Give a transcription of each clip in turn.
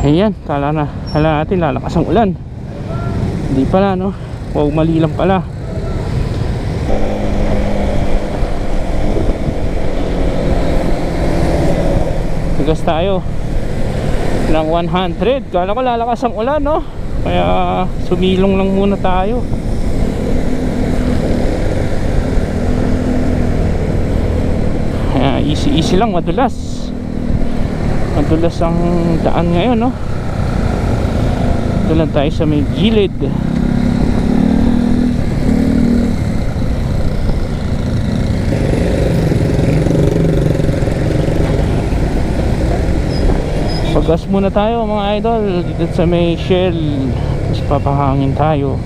Ayan, kala natin lalakas ang ulan. Hindi pala, no? Wow, mali lang pala. Tigas tayo ng 100. Kala ko lalakas ang ulan, no? Kaya sumilong lang muna tayo. Kaya easy lang, madulas ang daan ngayon, no? Ito lang tayo sa may gilid. Pagas muna tayo mga idol dito sa may Shell. Tapos papahangin tayo.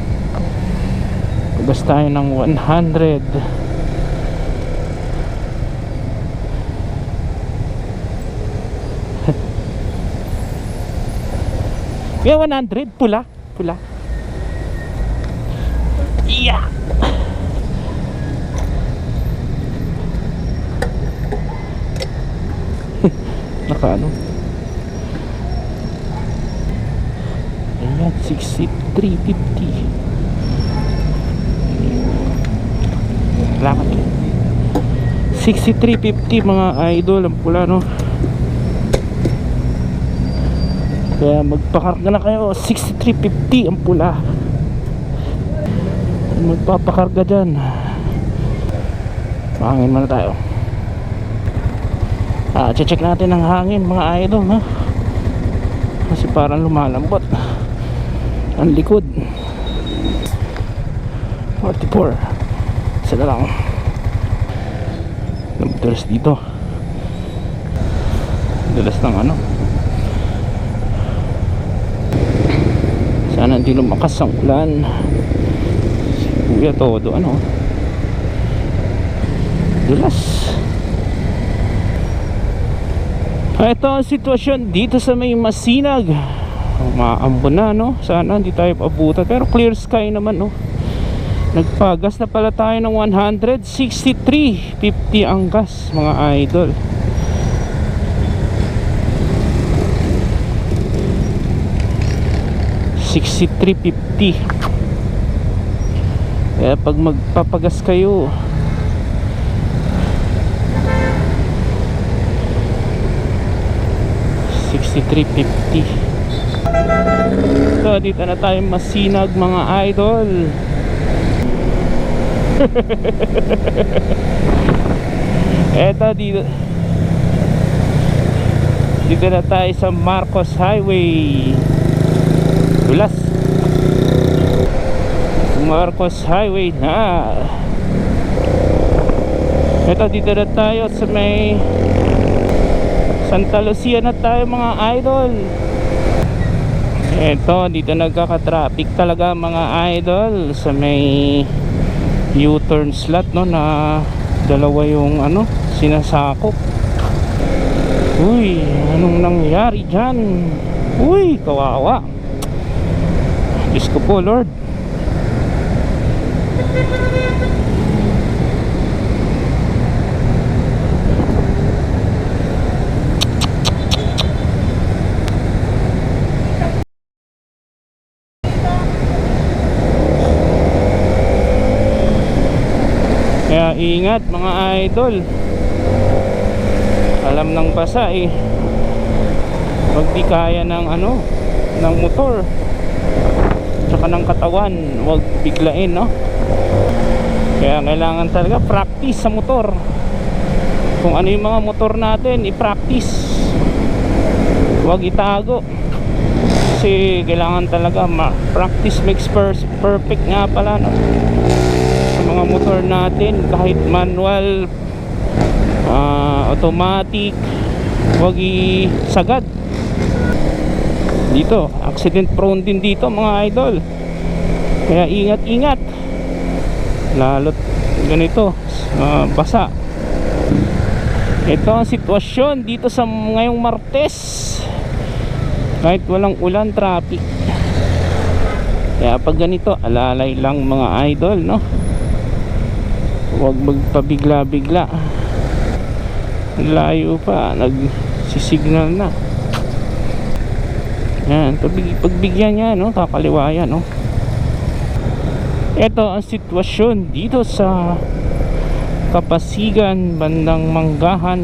Pagas tayo ng 100. Kaya 100 pula. Yeah. Nakaano? Ayan, 63.50. Salamat. 63.50 mga idol ang pula, no? Kaya magpakarga na kayo. 63.50 ang pula. Magpapakarga dyan. Mahangin muna tayo. Check natin ang hangin mga idol, ha? Kasi parang lumalambot ang likod. 44. Isa na lang. Nabutulas dito. Dulas ng ano. Sana hindi lumakas ang ulan. Si kuya todo ano, dulas. Ito ang sitwasyon dito sa may Masinag. Umaambon na, no? Sana hindi tayo paabutan. Pero clear sky naman, no? Nagpagas na pala tayo ng 163.50 ang gas mga idol. $63.50. Kaya pag magpapagas kayo, $63.50. So dito na tayo Masinag mga idol. Eto dito na tayo sa Marcos Highway. Dulas Marcos Highway na. Ito dito na tayo sa may Santa Lucia na tayo mga idol. Ito dito nagkaka-traffic talaga mga idol sa may U-turn slot, no, na dalawa yung ano sinasakop. Uy, anong nangyari dyan? Uy, kawawa. Diyos ko po, Lord. Kaya ingat mga idol. Alam ng basa eh. Pag di kaya ng ano, ng motor tsaka ng katawan, huwag biglain, no? Kaya kailangan talaga practice sa motor. Kung ano yung mga motor natin, i-practice, huwag itago. Kasi kailangan talaga practice makes perfect nga pala, no? Sa mga motor natin, kahit manual, automatic, huwag isagad. Dito accident prone din dito mga idol. Kaya ingat lalo't ganito, basa. Ito ang sitwasyon dito sa ngayong Martes. Kahit walang ulan, traffic. Kaya pag ganito, alalay lang mga idol, no? Huwag magpabigla-bigla. Layo pa, nagsisignal na. Yan, pagbigyan niya, no? Kakaliwa yan, no? Ito ang sitwasyon dito sa Kapasigan, bandang Manggahan.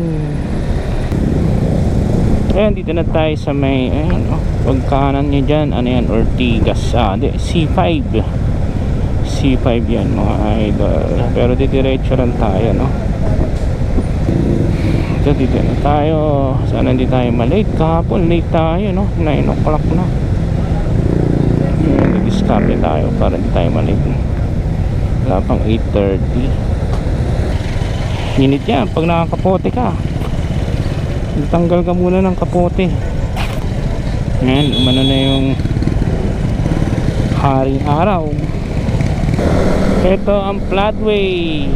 Ayan, dito na tayo sa may, ayan, oh, pagkanan nyo dyan, ano yan, Ortigas, C5 C5 yan mga idol, pero didiretso lang tayo, no? Dito na tayo, sana hindi tayo malate. Kahapon late tayo, no? 9 o'clock na. Nag-discover tayo para hindi tayo malate. Wala pang 8:30. Minute yan pag nakakapote ka. Tanggal ka muna ng kapote. Yan, umano na yung haring araw. Ito ang floodway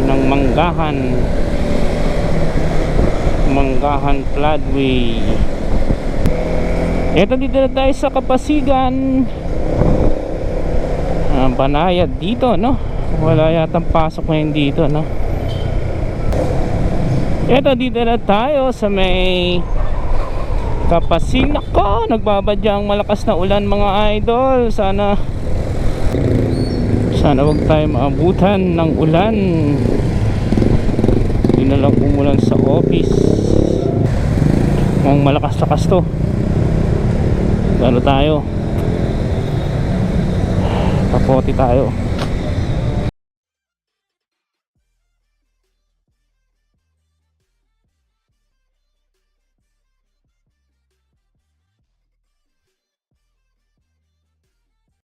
ng Manggahan floodway. Ito, dito na tayo sa Kapasigan. Banayad dito, no? Wala yatang pasok ngayon dito, no? Ito, dito na tayo sa may Kapasigan. Nako, nagbabadya ang malakas na ulan mga idol. Sana wag tayo maabutan ng ulan. Hindi na lang umulan sa office. Mukhang malakas-lakas to. Ano tayo? Kapote tayo.